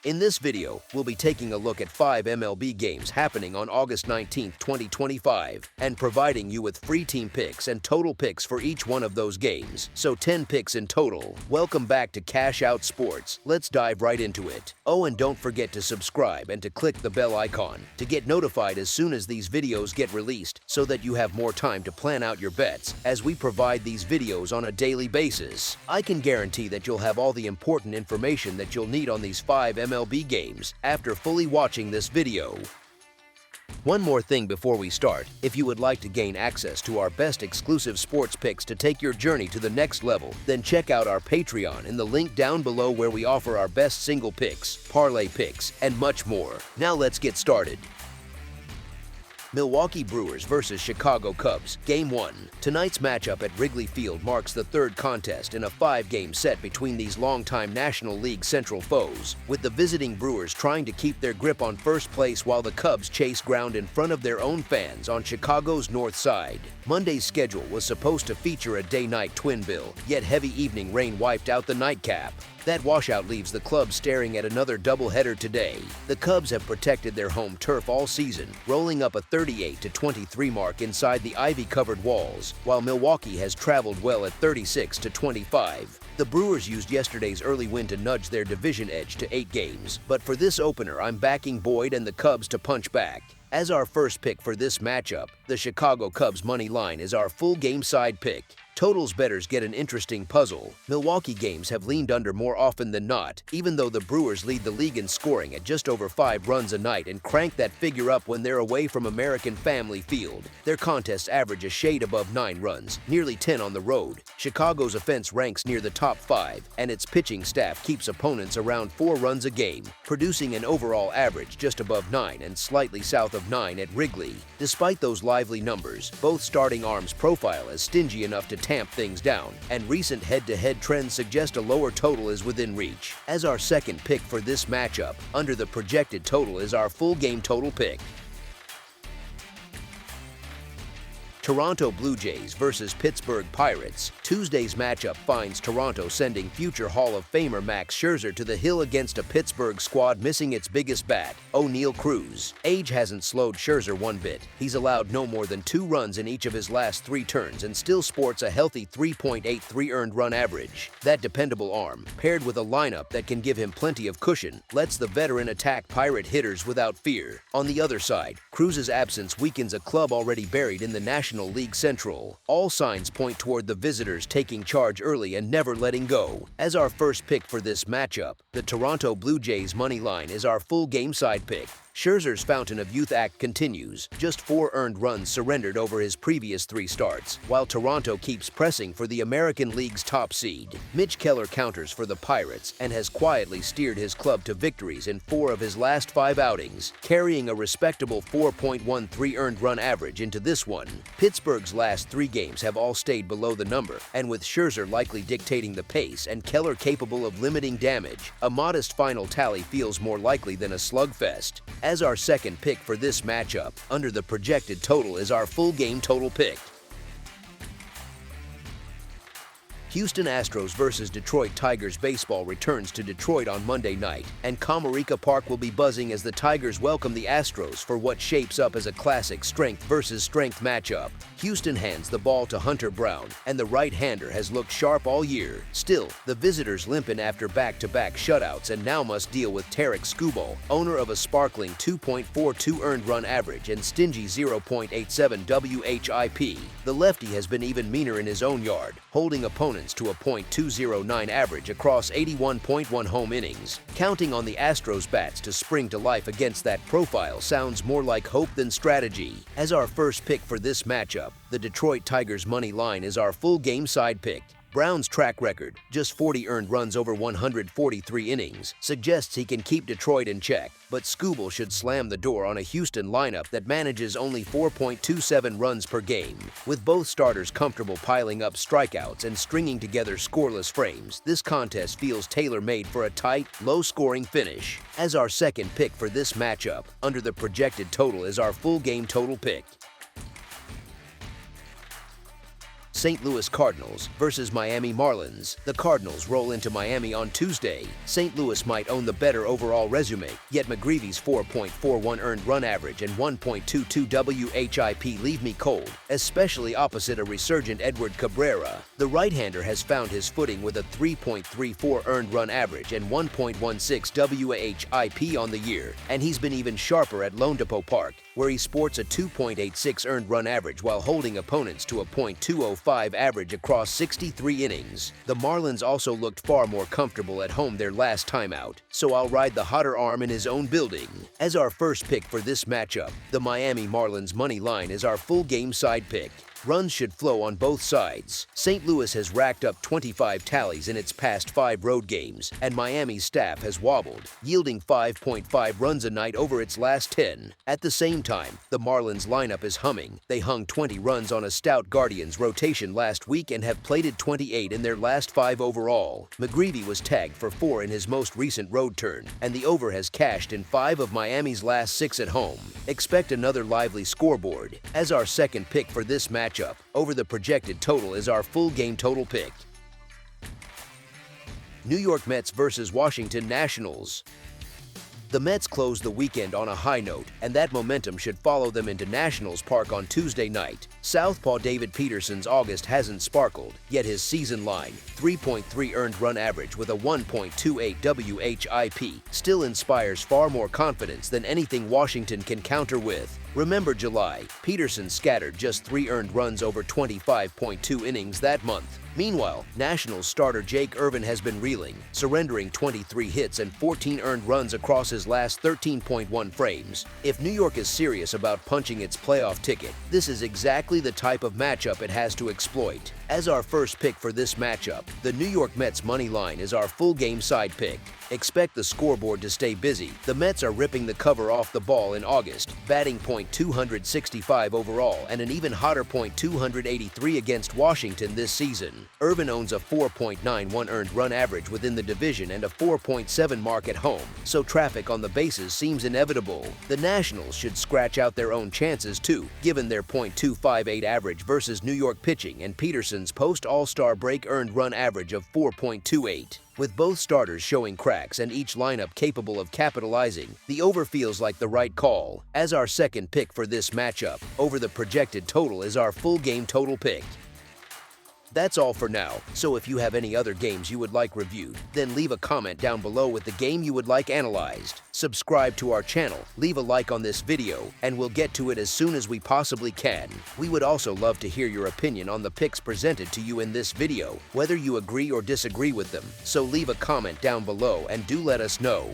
In this video, we'll be taking a look at 5 MLB games happening on August 19, 2025, and providing you with free team picks and total picks for each one of those games, so 10 picks in total. Welcome back to Cash Out Sports. Let's dive right into it. Oh, and don't forget to subscribe and to click the bell icon to get notified as soon as these videos get released so that you have more time to plan out your bets as we provide these videos on a daily basis. I can guarantee that you'll have all the important information that you'll need on these 5 MLB games after fully watching this video. One more thing before we start, if you would like to gain access to our best exclusive sports picks to take your journey to the next level, then check out our Patreon in the link down below where we offer our best single picks, parlay picks, and much more. Now let's get started. Milwaukee Brewers versus Chicago Cubs, Game 1. Tonight's matchup at Wrigley Field marks the third contest in a 5-game set between these longtime National League Central foes, with the visiting Brewers trying to keep their grip on first place while the Cubs chase ground in front of their own fans on Chicago's north side. Monday's schedule was supposed to feature a day-night twin bill, yet heavy evening rain wiped out the nightcap. That washout leaves the club staring at another doubleheader today. The Cubs have protected their home turf all season, rolling up a 38-23 mark inside the ivy-covered walls, while Milwaukee has traveled well at 36-25. The Brewers used yesterday's early win to nudge their division edge to 8 games, but for this opener, I'm backing Boyd and the Cubs to punch back. As our first pick for this matchup, the Chicago Cubs money line is our full game side pick. Totals bettors get an interesting puzzle. Milwaukee games have leaned under more often than not, even though the Brewers lead the league in scoring at just over 5 runs a night and crank that figure up when they're away from American Family Field. Their contests average a shade above 9 runs, nearly 10 on the road. Chicago's offense ranks near the top 5, and its pitching staff keeps opponents around 4 runs a game, producing an overall average just above 9 and slightly south of 9 at Wrigley. Despite those lively numbers, both starting arms profile as stingy enough to tamp things down, and recent head-to-head trends suggest a lower total is within reach. As our second pick for this matchup, under the projected total is our full game total pick. Toronto Blue Jays versus Pittsburgh Pirates. Tuesday's matchup finds Toronto sending future Hall of Famer Max Scherzer to the hill against a Pittsburgh squad missing its biggest bat, O'Neal Cruz. Age hasn't slowed Scherzer one bit. He's allowed no more than 2 runs in each of his last 3 turns and still sports a healthy 3.83 earned run average. That dependable arm, paired with a lineup that can give him plenty of cushion, lets the veteran attack Pirate hitters without fear. On the other side, Cruz's absence weakens a club already buried in the National League Central. All signs point toward the visitors taking charge early and never letting go. As our first pick for this matchup, the Toronto Blue Jays money line is our full game side pick. Scherzer's fountain of youth act continues, just 4 earned runs surrendered over his previous 3 starts, while Toronto keeps pressing for the American League's top seed. Mitch Keller counters for the Pirates and has quietly steered his club to victories in 4 of his last 5 outings, carrying a respectable 4.13 earned run average into this one. Pittsburgh's last 3 games have all stayed below the number, and with Scherzer likely dictating the pace and Keller capable of limiting damage, a modest final tally feels more likely than a slugfest. As our second pick for this matchup, under the projected total is our full game total pick. Houston Astros versus Detroit Tigers baseball returns to Detroit on Monday night, and Comerica Park will be buzzing as the Tigers welcome the Astros for what shapes up as a classic strength versus strength matchup. Houston hands the ball to Hunter Brown, and the right-hander has looked sharp all year. Still, the visitors limp in after back-to-back shutouts and now must deal with Tarek Skubal, owner of a sparkling 2.42 earned run average and stingy 0.87 WHIP. The lefty has been even meaner in his own yard, holding opponents to a .209 average across 81.1 home innings. Counting on the Astros bats to spring to life against that profile sounds more like hope than strategy. As our first pick for this matchup, the Detroit Tigers money line is our full game side pick. Brown's track record, just 40 earned runs over 143 innings, suggests he can keep Detroit in check, but Skubal should slam the door on a Houston lineup that manages only 4.27 runs per game. With both starters comfortable piling up strikeouts and stringing together scoreless frames, this contest feels tailor-made for a tight, low-scoring finish. As our second pick for this matchup, under the projected total is our full game total pick. St. Louis Cardinals versus Miami Marlins. The Cardinals roll into Miami on Tuesday. St. Louis might own the better overall resume, yet McGreevy's 4.41 earned run average and 1.22 WHIP leave me cold, especially opposite a resurgent Edward Cabrera. The right-hander has found his footing with a 3.34 earned run average and 1.16 WHIP on the year, and he's been even sharper at Lone Depot Park, where he sports a 2.86 earned run average while holding opponents to a .205 average across 63 innings. The Marlins also looked far more comfortable at home their last time out, so I'll ride the hotter arm in his own building. As our first pick for this matchup, the Miami Marlins money line is our full game side pick. Runs should flow on both sides. St. Louis has racked up 25 tallies in its past 5 road games, and Miami's staff has wobbled, yielding 5.5 runs a night over its last 10. At the same time, the Marlins lineup is humming. They hung 20 runs on a stout Guardians rotation last week and have plated 28 in their last 5 overall. McGreevy was tagged for 4 in his most recent road turn, and the over has cashed in 5 of Miami's last 6 at home. Expect another lively scoreboard. As our second pick for this matchup, over the projected total is our full game total pick. New York Mets versus Washington Nationals. The Mets closed the weekend on a high note, and that momentum should follow them into Nationals Park on Tuesday night. Southpaw David Peterson's August hasn't sparkled, yet his season line, 3.3 earned run average with a 1.28 WHIP, still inspires far more confidence than anything Washington can counter with. Remember July, Peterson scattered just 3 earned runs over 25.2 innings that month. Meanwhile, Nationals starter Jake Irvin has been reeling, surrendering 23 hits and 14 earned runs across his last 13.1 frames. If New York is serious about punching its playoff ticket, this is exactly the type of matchup it has to exploit. As our first pick for this matchup, the New York Mets money line is our full game side pick. Expect the scoreboard to stay busy. The Mets are ripping the cover off the ball in August, batting .265 overall and an even hotter .283 against Washington this season. Irvin owns a 4.91 earned run average within the division and a 4.7 mark at home, so traffic on the bases seems inevitable. The Nationals should scratch out their own chances too, given their .258 average versus New York pitching and Peterson's post-All-Star break earned run average of 4.28. With both starters showing cracks and each lineup capable of capitalizing, the over feels like the right call. As our second pick for this matchup, over the projected total is our full game total pick. That's all for now, so if you have any other games you would like reviewed, then leave a comment down below with the game you would like analyzed. Subscribe to our channel, leave a like on this video, and we'll get to it as soon as we possibly can. We would also love to hear your opinion on the picks presented to you in this video, whether you agree or disagree with them, so leave a comment down below and do let us know.